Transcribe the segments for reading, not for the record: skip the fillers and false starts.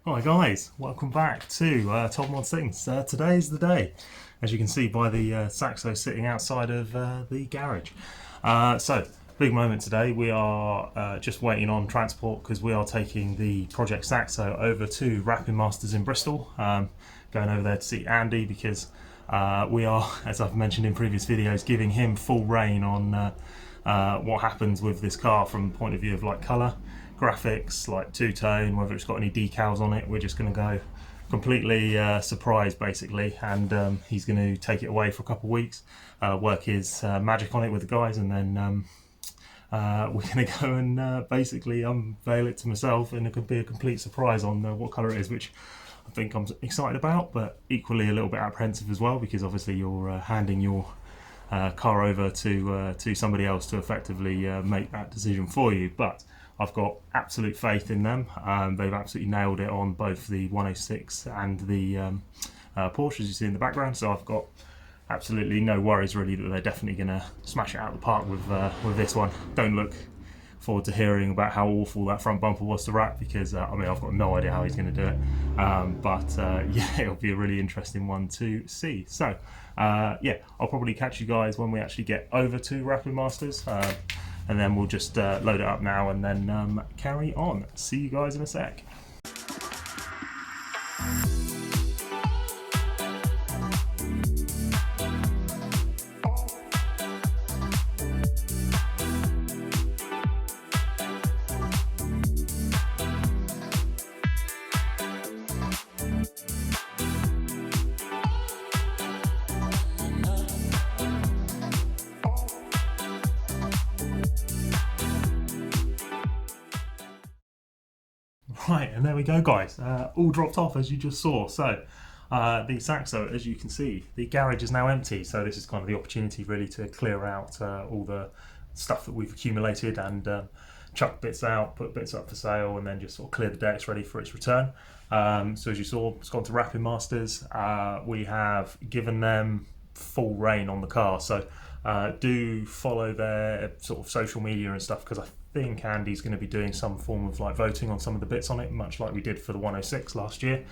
Hi guys, welcome back to Top Mod Things. Today's the day, as you can see by the Saxo sitting outside of the garage. Big moment today. We are just waiting on transport because we are taking the Project Saxo over to Rapping Masters in Bristol. Going over there to see Andy because we are, as I've mentioned in previous videos, giving him full reign on what happens with this car from the point of view of like colour, graphics, like two-tone, whether it's got any decals on it. We're just going to go completely surprised basically, and he's going to take it away for a couple of weeks, work his magic on it with the guys, and then we're going to go and basically unveil it to myself, and it could be a complete surprise on what colour it is, which I think I'm excited about, but equally a little bit apprehensive as well, because obviously you're handing your car over to somebody else to effectively make that decision for you. But I've got absolute faith in them. They've absolutely nailed it on both the 106 and the Porsche, as you see in the background. So I've got absolutely no worries really that they're definitely going to smash it out of the park with this one. Don't look forward to hearing about how awful that front bumper was to wrap, because I mean, I've got no idea how he's going to do it, but yeah, it'll be a really interesting one to see. So yeah, I'll probably catch you guys when we actually get over to Rapping Masters, and then we'll just load it up now and then carry on. See you guys in a sec. Right, and there we go guys, all dropped off as you just saw. So the Saxo, as you can see, the garage is now empty, so this is kind of the opportunity really to clear out all the stuff that we've accumulated and chuck bits out, put bits up for sale, and then just sort of clear the decks ready for its return. So as you saw, it's gone to Rapping Masters. We have given them full reign on the car, so do follow their sort of social media and stuff, because I think Andy's going to be doing some form of like voting on some of the bits on it, much like we did for the 106 last year.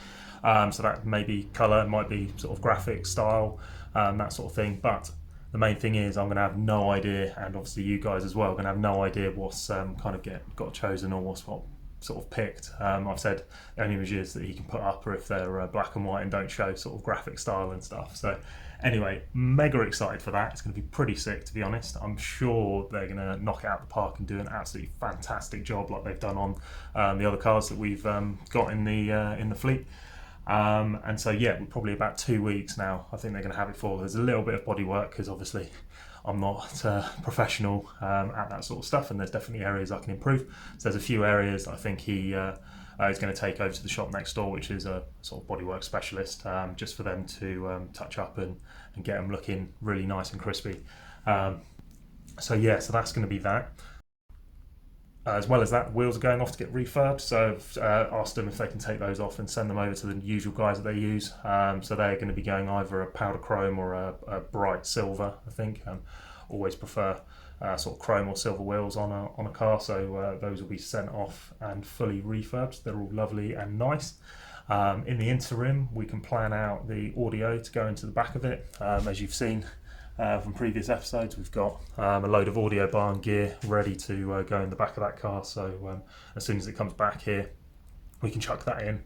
So that may be colour, might be sort of graphic style, that sort of thing. But the main thing is I'm going to have no idea, and obviously you guys as well are going to have no idea what's kind of got chosen or what's what sort of picked. I've said the only images that he can put up are if they're black and white and don't show sort of graphic style and stuff. So anyway, mega excited for that. It's going to be pretty sick, to be honest. I'm sure they're going to knock it out of the park and do an absolutely fantastic job like they've done on the other cars that we've got in the fleet. And so yeah, we're probably about 2 weeks now. I think they're going to have it for. There's a little bit of body work because obviously I'm not professional at that sort of stuff, and there's definitely areas I can improve. So there's a few areas I think he is going to take over to the shop next door, which is a sort of bodywork specialist, just for them to touch up and get them looking really nice and crispy. So yeah, so that's going to be that. As well as that, wheels are going off to get refurbed, so I've asked them if they can take those off and send them over to the usual guys that they use. So they're going to be going either a powder chrome or a bright silver, I think. Always prefer sort of chrome or silver wheels on a car, so those will be sent off and fully refurbed. They're all lovely and nice. In the interim, we can plan out the audio to go into the back of it. As you've seen from previous episodes, we've got a load of audio bar and gear ready to go in the back of that car, so as soon as it comes back here we can chuck that in.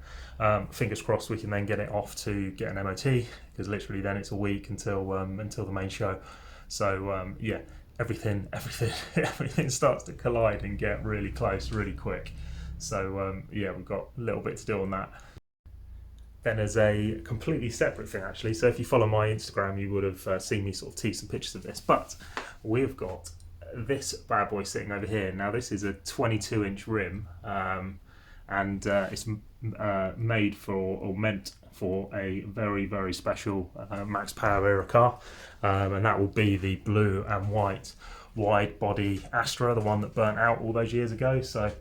Fingers crossed we can then get it off to get an MOT, because literally then it's a week until the main show. So yeah, everything starts to collide and get really close really quick. So yeah, we've got a little bit to do on that. Then there's a completely separate thing actually, so if you follow my Instagram you would have seen me sort of tease some pictures of this, but we've got this bad boy sitting over here. Now this is a 22-inch rim, and it's made for, or meant for, a very, very special Max Power era car, and that will be the blue and white wide body Astra, the one that burnt out all those years ago. So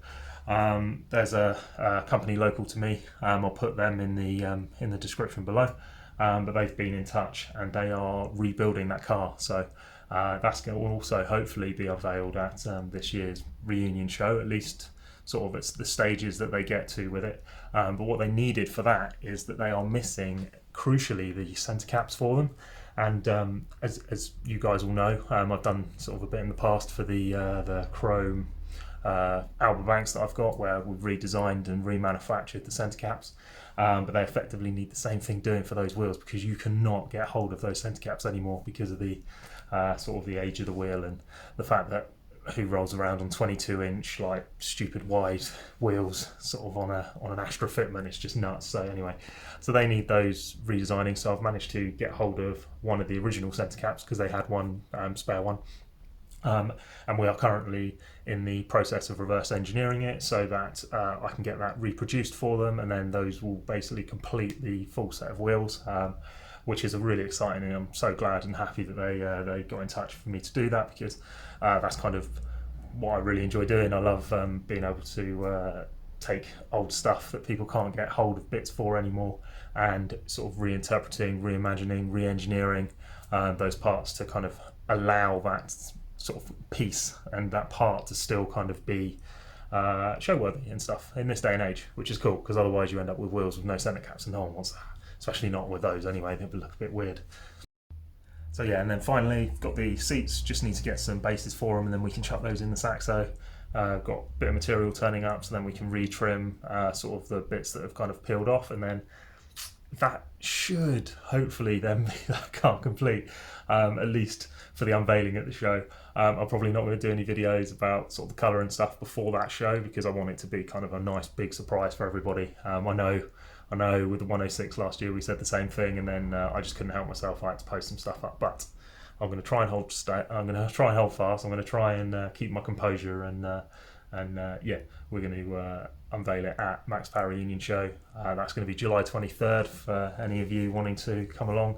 there's a company local to me. I'll put them in the description below. But they've been in touch and they are rebuilding that car. So that's going to also hopefully be unveiled at this year's reunion show. At least sort of it's the stages that they get to with it. But what they needed for that is that they are missing, crucially, the centre caps for them. And as you guys all know, I've done sort of a bit in the past for the chrome Alba banks that I've got, where we've redesigned and remanufactured the centre caps. But they effectively need the same thing doing for those wheels, because you cannot get hold of those centre caps anymore because of the sort of the age of the wheel and the fact that who rolls around on 22-inch like stupid wide wheels sort of on an Astra fitment. It's just nuts. So anyway, so they need those redesigning. So I've managed to get hold of one of the original centre caps because they had one spare one. And we are currently in the process of reverse engineering it so that I can get that reproduced for them, and then those will basically complete the full set of wheels, which is really exciting. And I'm so glad and happy that they got in touch for me to do that, because that's kind of what I really enjoy doing. I love being able to take old stuff that people can't get hold of bits for anymore and sort of reinterpreting, reimagining, re-engineering those parts to kind of allow that sort of piece and that part to still kind of be show-worthy and stuff in this day and age, which is cool, because otherwise you end up with wheels with no centre caps and no one wants that, especially not with those anyway. They would look a bit weird. So yeah, and then finally got the seats. Just need to get some bases for them, and then we can chuck those in the Saxo. Got a bit of material turning up, so then we can retrim sort of the bits that have kind of peeled off, and then that should hopefully then be that car complete, at least for the unveiling at the show. I'm probably not going to do any videos about sort of the colour and stuff before that show, because I want it to be kind of a nice big surprise for everybody. I know with the 106 last year we said the same thing, and then I just couldn't help myself. I had to post some stuff up, but I'm going to try and hold fast. I'm going to try and keep my composure, and yeah, we're going to unveil it at Max Power Union Show. That's going to be July 23rd for any of you wanting to come along.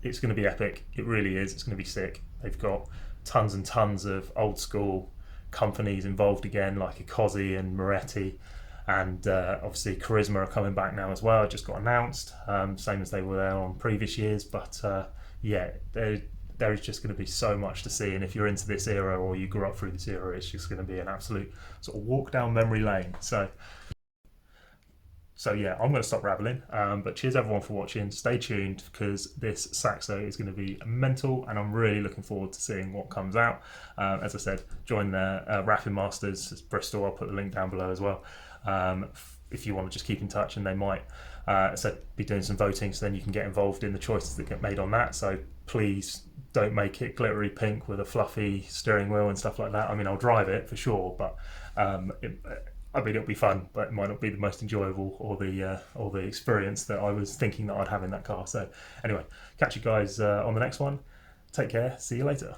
It's going to be epic. It really is. It's going to be sick. They've got tons and tons of old school companies involved again, like Ecosi and Moretti, and obviously Charisma are coming back now as well. It just got announced, same as they were there on previous years. But yeah, there is just going to be so much to see, and if you're into this era or you grew up through this era, it's just going to be an absolute sort of walk down memory lane. So yeah, I'm going to stop rattling, but cheers everyone for watching. Stay tuned, because this Saxo is going to be mental, and I'm really looking forward to seeing what comes out. As I said, join the Rapping Masters Bristol. I'll put the link down below as well, if you want to just keep in touch, and they might be doing some voting, so then you can get involved in the choices that get made on that. So please don't make it glittery pink with a fluffy steering wheel and stuff like that. I mean, I'll drive it for sure, but I mean, it'll be fun, but it might not be the most enjoyable or the experience that I was thinking that I'd have in that car. So anyway, catch you guys on the next one. Take care. See you later.